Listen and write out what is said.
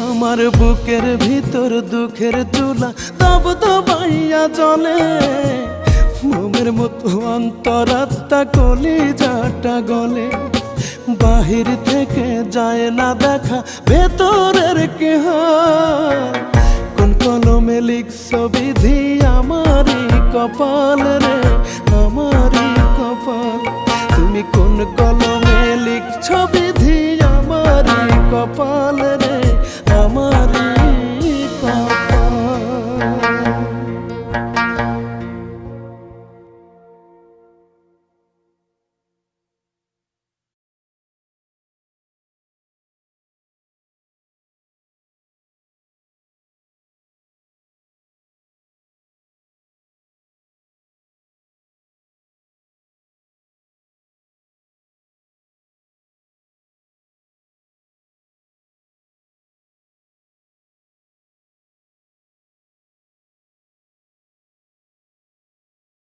আমার বুকের ভিতর দুঃখের চুলা দব দবাইয়া জ্বলে, মোমের মতো অন্তরাত্মা কলিজাটা গলে। বাহির থেকে যায় না দেখা ভেতরের কেহ, কোন কলমে লিখছ বিধি আমারই কপাল রে, আমারই কপাল। তুমি কোন কলমে লিখছ বিধি আমারই কপাল